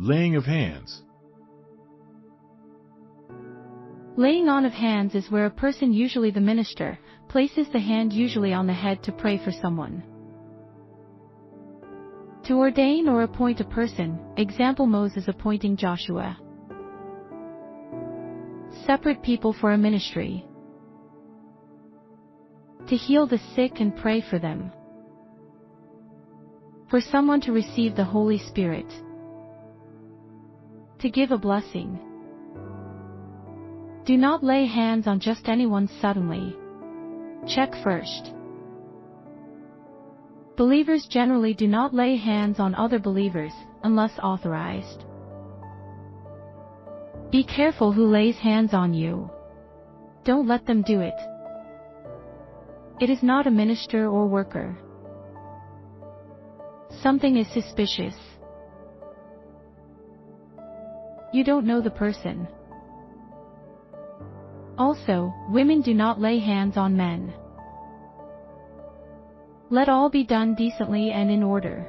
Laying of hands. Laying on of hands is where a person, usually the minister, places the hand usually on the head to pray for someone. To ordain or appoint a person, example Moses appointing Joshua. Separate people for a ministry. To heal the sick and pray for them. For someone to receive the Holy Spirit. To give a blessing. Do not lay hands on just anyone suddenly. Check first. Believers generally do not lay hands on other believers, unless authorized. Be careful who lays hands on you. Don't let them do it. It is not a minister or worker. Something is suspicious. You don't know the person. Also, women do not lay hands on men. Let all be done decently and in order.